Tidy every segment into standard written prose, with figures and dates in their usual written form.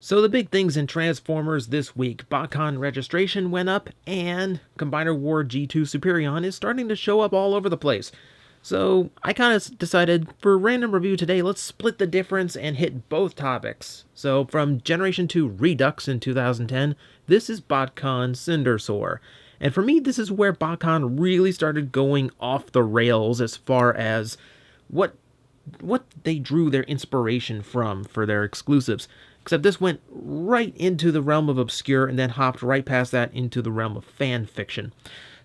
So the big things in Transformers this week, Botcon registration went up, and Combiner War G2 Superion is starting to show up all over the place. So I kind of decided, for random review today, let's split the difference and hit both topics. So from Generation 2 Redux in 2010, this is Botcon Cindersaur. And for me, this is where Botcon really started going off the rails as far as what they drew their inspiration from for their exclusives. Except this went right into the realm of obscure and then hopped right past that into the realm of fan fiction.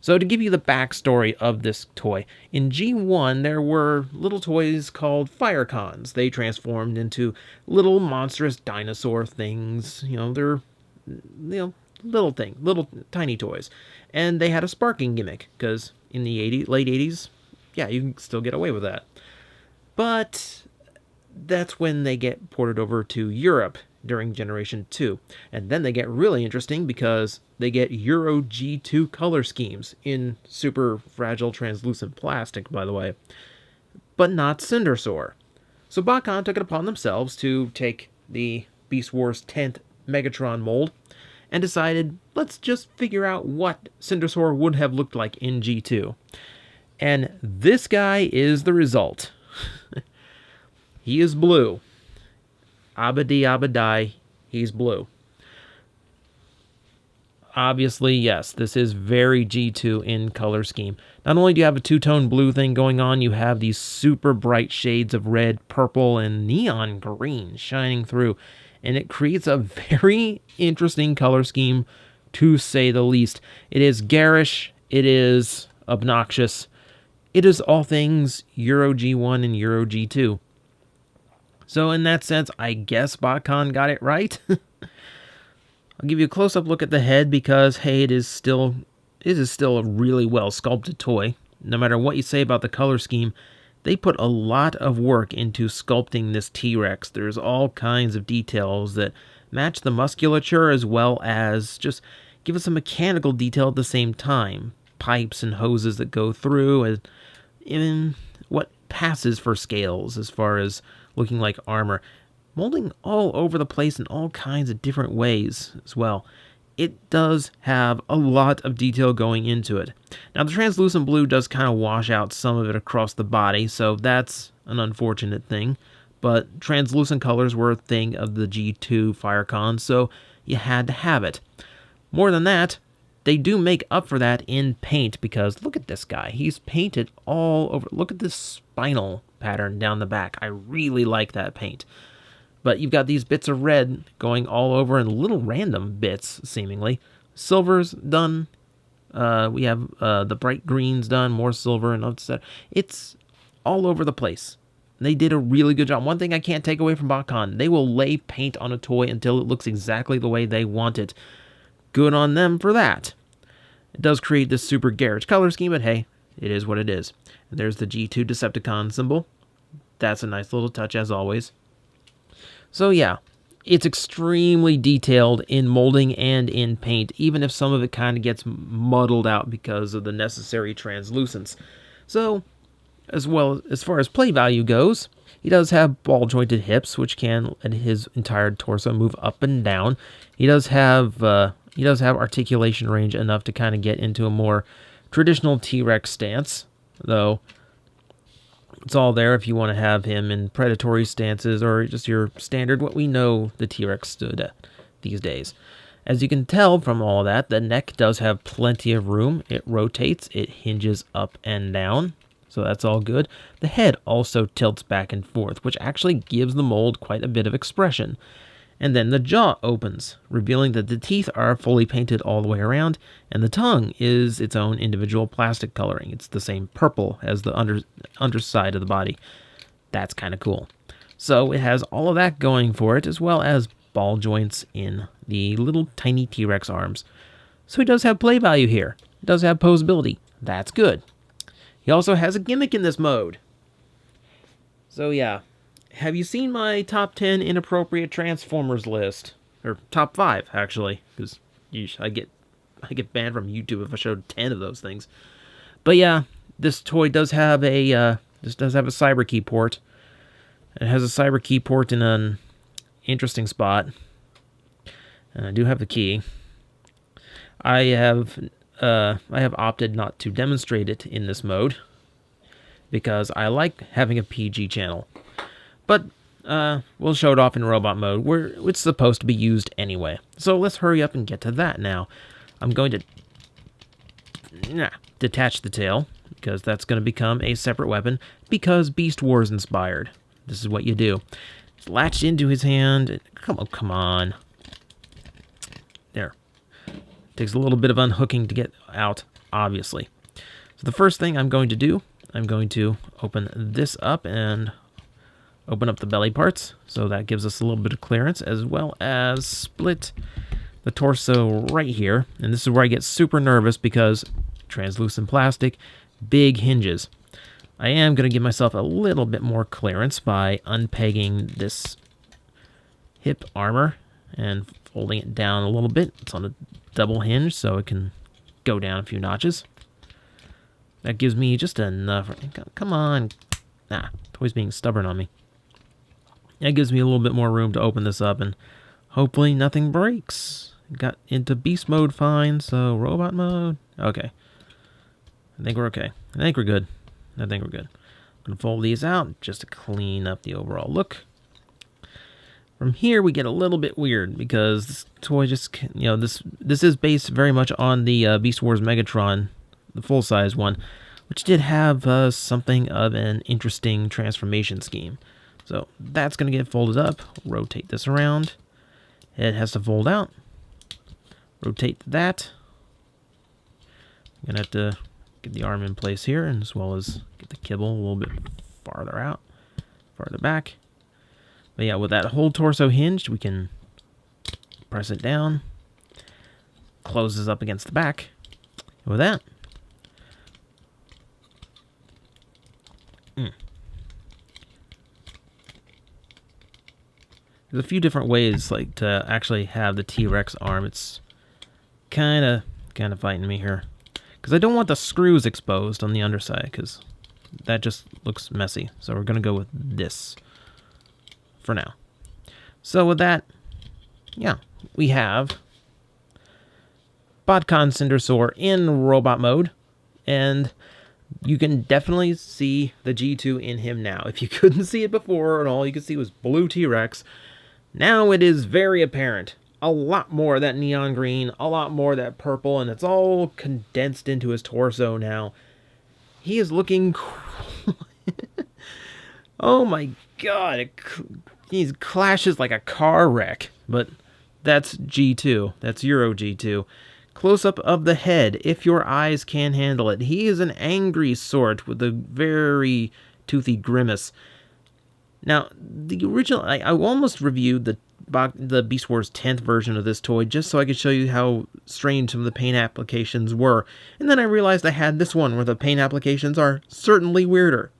So to give you the backstory of this toy, in G1 there were little toys called Firecons. They transformed into little monstrous dinosaur things. They're little tiny toys. And they had a sparking gimmick, because in the late 80s, yeah, you can still get away with that. But that's when they get ported over to Europe during Generation 2. And then they get really interesting because they get Euro G2 color schemes in super fragile translucent plastic, by the way. But not Cindersaur. So Botcon took it upon themselves to take the Beast Wars 10th Megatron mold and decided, let's just figure out what Cindersaur would have looked like in G2. And this guy is the result. He is blue. Abadie, he's blue. Obviously, yes, this is very G2 in color scheme. Not only do you have a two-tone blue thing going on, you have these super bright shades of red, purple, and neon green shining through. And it creates a very interesting color scheme, to say the least. It is garish, it is obnoxious, it is all things Euro G1 and Euro G2. So in that sense, I guess Botcon got it right. I'll give you a close-up look at the head because, hey, it is still a really well sculpted toy. No matter what you say about the color scheme, they put a lot of work into sculpting this T-Rex. There's all kinds of details that match the musculature as well as just give us a mechanical detail at the same time. Pipes and hoses that go through, and what passes for scales as far as looking like armor. Molding all over the place in all kinds of different ways as well. It does have a lot of detail going into it. Now, the translucent blue does kind of wash out some of it across the body, so that's an unfortunate thing. But translucent colors were a thing of the G2 Firecon, so you had to have it. More than that, they do make up for that in paint, because look at this guy. He's painted all over. Look at this spinal pattern down the back. I really like that paint. But you've got these bits of red going all over and little random bits, seemingly. Silver's done. We have the bright greens done, more silver, and etc. It's all over the place. They did a really good job. One thing I can't take away from Botcon, they will lay paint on a toy until it looks exactly the way they want it. Good on them for that. It does create this super garish color scheme, but hey, it is what it is. And there's the G2 Decepticon symbol. That's a nice little touch, as always. So yeah, it's extremely detailed in molding and in paint, even if some of it kind of gets muddled out because of the necessary translucence. So, as far as play value goes, he does have ball-jointed hips, which can let his entire torso move up and down. He does have articulation range enough to kind of get into a more traditional T-Rex stance, though it's all there if you want to have him in predatory stances or just your standard, what we know the T-Rex stood at these days. As you can tell from all that, the neck does have plenty of room. It rotates, it hinges up and down, so that's all good. The head also tilts back and forth, which actually gives the mold quite a bit of expression. And then the jaw opens, revealing that the teeth are fully painted all the way around, and the tongue is its own individual plastic coloring. It's the same purple as the underside of the body. That's kind of cool. So it has all of that going for it, as well as ball joints in the little tiny T-Rex arms. So he does have play value here. He does have posability. That's good. He also has a gimmick in this mode. So yeah. Have you seen my top 10 inappropriate Transformers list? Or top 5, actually, because I get banned from YouTube if I showed 10 of those things. But yeah, this toy does have a cyber key port. It has a cyber key port in an interesting spot. And I do have the key. I have opted not to demonstrate it in this mode because I like having a PG channel. But we'll show it off in robot mode where it's supposed to be used anyway. So let's hurry up and get to that now. I'm going to detach the tail because that's going to become a separate weapon because Beast Wars inspired. This is what you do. It's latched into his hand. Come on. There. Takes a little bit of unhooking to get out, obviously. So the first thing I'm going to do, I'm going to open this up and open up the belly parts. So that gives us a little bit of clearance, as well as split the torso right here. And this is where I get super nervous because translucent plastic, big hinges. I am going to give myself a little bit more clearance by unpegging this hip armor and folding it down a little bit. It's on a double hinge, so it can go down a few notches. That gives me just enough. Come on. Nah, toy's being stubborn on me. That gives me a little bit more room to open this up, and hopefully nothing breaks. Got into beast mode fine, so robot mode. Okay. I think we're okay. I think we're good. I'm going to fold these out just to clean up the overall look. From here, we get a little bit weird because this toy just, this is based very much on the Beast Wars Megatron, the full-size one, which did have something of an interesting transformation scheme. So that's going to get folded up. Rotate this around. Head has to fold out. Rotate that. I'm going to have to get the arm in place here, and as well as get the kibble a little bit farther out, farther back. But yeah, with that whole torso hinged, we can press it down, closes up against the back. And with that, there's a few different ways like to actually have the T-Rex arm. It's kind of fighting me here because I don't want the screws exposed on the underside because that just looks messy. So we're going to go with this for now. So with that, yeah, we have Botcon Cindersaur in robot mode, and you can definitely see the G2 in him now. If you couldn't see it before and all you could see was blue T-Rex, now it is very apparent. A lot more of that neon green, a lot more of that purple, and it's all condensed into his torso now. He is looking oh my god, he clashes like a car wreck, but that's G2. That's Euro G2. Close-up of the head, if your eyes can handle it. He is an angry sort with a very toothy grimace. Now, the original, I almost reviewed the Beast Wars 10th version of this toy just so I could show you how strange some of the paint applications were. And then I realized I had this one where the paint applications are certainly weirder.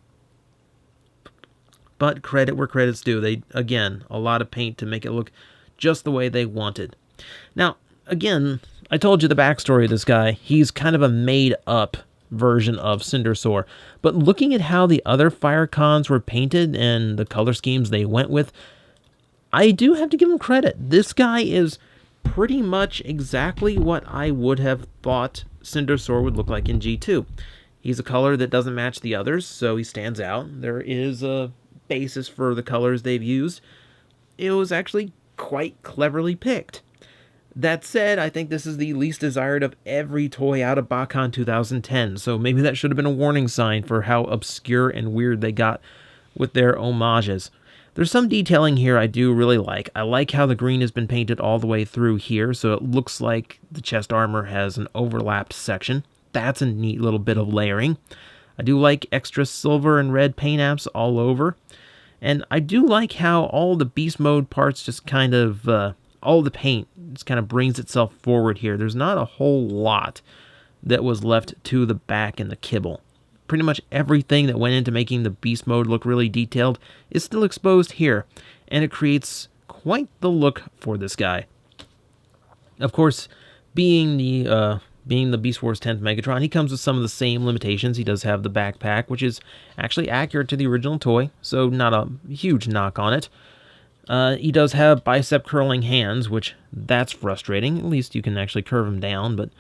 But credit where credit's due. They, again, a lot of paint to make it look just the way they wanted. Now, again, I told you the backstory of this guy. He's kind of a made-up version of Cindersaur. But looking at how the other Firecons were painted and the color schemes they went with, I do have to give him credit. This guy is pretty much exactly what I would have thought Cindersaur would look like in G2. He's a color that doesn't match the others, so he stands out. There is a basis for the colors they've used. It was actually quite cleverly picked. That said, I think this is the least desired of every toy out of Botcon 2010, so maybe that should have been a warning sign for how obscure and weird they got with their homages. There's some detailing here I do really like. I like how the green has been painted all the way through here, so it looks like the chest armor has an overlapped section. That's a neat little bit of layering. I do like extra silver and red paint apps all over. And I do like how all the beast mode parts just kind of, all the paint just kind of brings itself forward here. There's not a whole lot that was left to the back in the kibble. Pretty much everything that went into making the beast mode look really detailed is still exposed here, and it creates quite the look for this guy. Of course, being the Beast Wars 10th Megatron, he comes with some of the same limitations. He does have the backpack, which is actually accurate to the original toy, so not a huge knock on it. He does have bicep curling hands, which that's frustrating. At least you can actually curve him down, but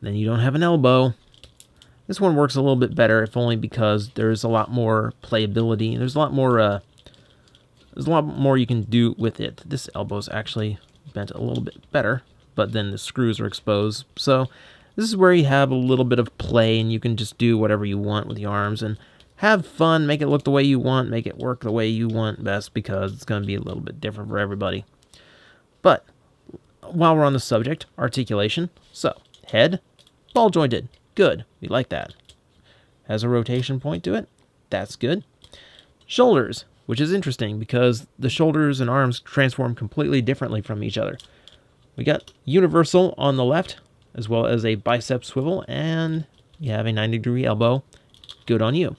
then you don't have an elbow. This one works a little bit better, if only because there's a lot more playability. There's a lot more you can do with it. This elbow's actually bent a little bit better, but then the screws are exposed. So this is where you have a little bit of play, and you can just do whatever you want with the arms and have fun, make it look the way you want, make it work the way you want best, because it's going to be a little bit different for everybody. But while we're on the subject, articulation. So, head, ball jointed. Good. We like that. Has a rotation point to it. That's good. Shoulders, which is interesting because the shoulders and arms transform completely differently from each other. We got universal on the left, as well as a bicep swivel, and you have a 90-degree elbow. Good on you.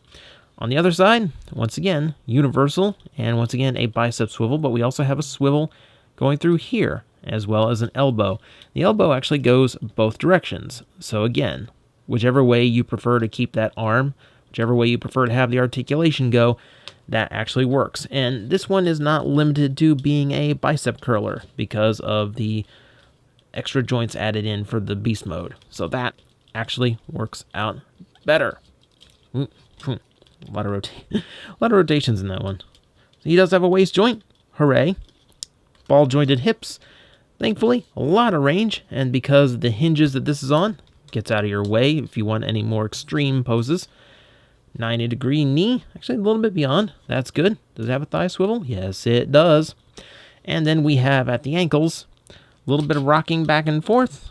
On the other side, once again, universal, and once again, a bicep swivel, but we also have a swivel going through here, as well as an elbow. The elbow actually goes both directions. So again, whichever way you prefer to keep that arm, whichever way you prefer to have the articulation go, that actually works. And this one is not limited to being a bicep curler because of the extra joints added in for the beast mode. So that actually works out better. A lot of rotations in that one. He does have a waist joint. Hooray. Ball jointed hips. Thankfully, a lot of range, and because of the hinges that this is on, gets out of your way if you want any more extreme poses. 90-degree knee, actually a little bit beyond. That's good. Does it have a thigh swivel? Yes, it does. And then we have at the ankles, a little bit of rocking back and forth.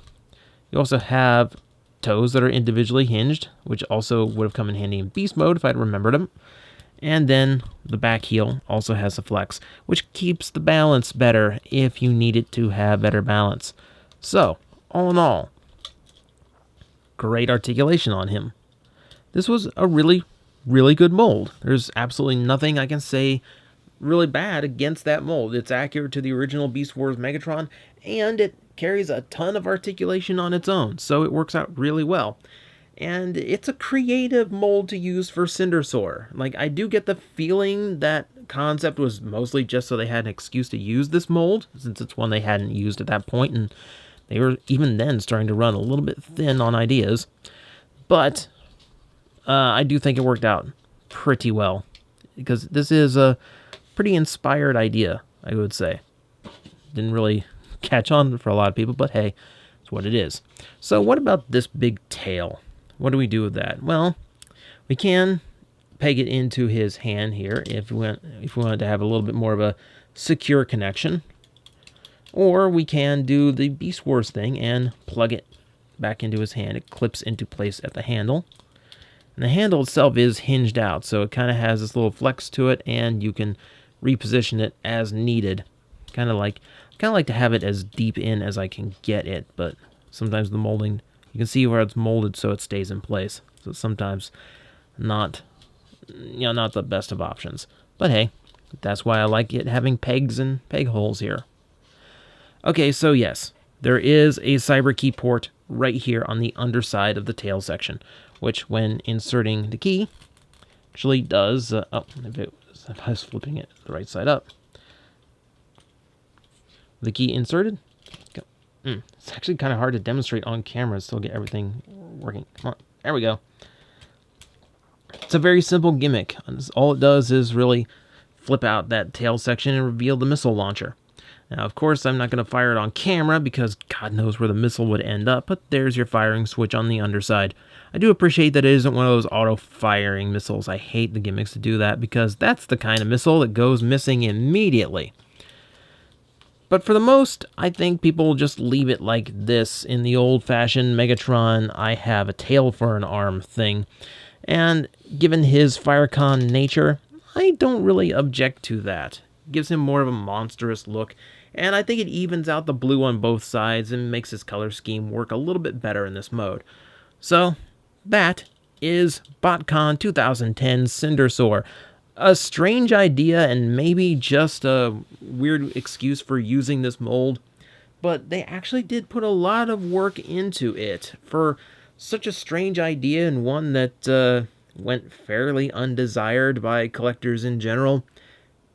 You also have toes that are individually hinged, which also would have come in handy in beast mode if I'd remembered them. And then the back heel also has a flex, which keeps the balance better if you need it to have better balance. So, all in all, great articulation on him. This was a really, really good mold. There's absolutely nothing I can say really bad against that mold. It's accurate to the original Beast Wars Megatron, and it carries a ton of articulation on its own, so it works out really well. And it's a creative mold to use for Cindersaur. Like, I do get the feeling that concept was mostly just so they had an excuse to use this mold, since it's one they hadn't used at that point, and they were even then starting to run a little bit thin on ideas. But I do think it worked out pretty well, because this is a pretty inspired idea, I would say. Didn't really catch on for a lot of people, but hey, it's what it is. So what about this big tail? What do we do with that? Well, we can peg it into his hand here if we wanted to have a little bit more of a secure connection. Or we can do the Beast Wars thing and plug it back into his hand. It clips into place at the handle. And the handle itself is hinged out, so it kind of has this little flex to it, and you can reposition it as needed. Kind of like to have it as deep in as I can get it, but sometimes the molding, you can see where it's molded so it stays in place. So sometimes not the best of options. But hey, that's why I like it having pegs and peg holes here. Okay, so yes, there is a cyber key port right here on the underside of the tail section, which when inserting the key actually does, if I was flipping it the right side up. The key inserted. It's actually kind of hard to demonstrate on camera, still get everything working. Come on, there we go. It's a very simple gimmick. All it does is really flip out that tail section and reveal the missile launcher. Now, of course, I'm not going to fire it on camera because God knows where the missile would end up, but there's your firing switch on the underside. I do appreciate that it isn't one of those auto-firing missiles. I hate the gimmicks to do that because that's the kind of missile that goes missing immediately. But for the most, I think people will just leave it like this in the old-fashioned Megatron I have a tail for an arm thing. And given his Firecon nature, I don't really object to that. It gives him more of a monstrous look, and I think it evens out the blue on both sides and makes his color scheme work a little bit better in this mode. So, that is Botcon 2010 Cindersaur. A strange idea and maybe just a weird excuse for using this mold, but they actually did put a lot of work into it for such a strange idea, and one that went fairly undesired by collectors in general.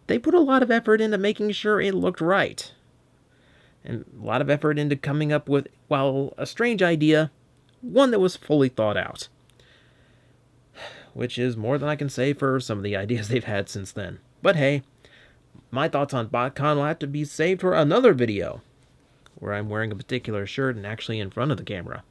they put a lot of effort into making sure it looked right. And a lot of effort into coming up with, while a strange idea, one that was fully thought out. Which is more than I can say for some of the ideas they've had since then. But hey, my thoughts on Botcon will have to be saved for another video, where I'm wearing a particular shirt and actually in front of the camera.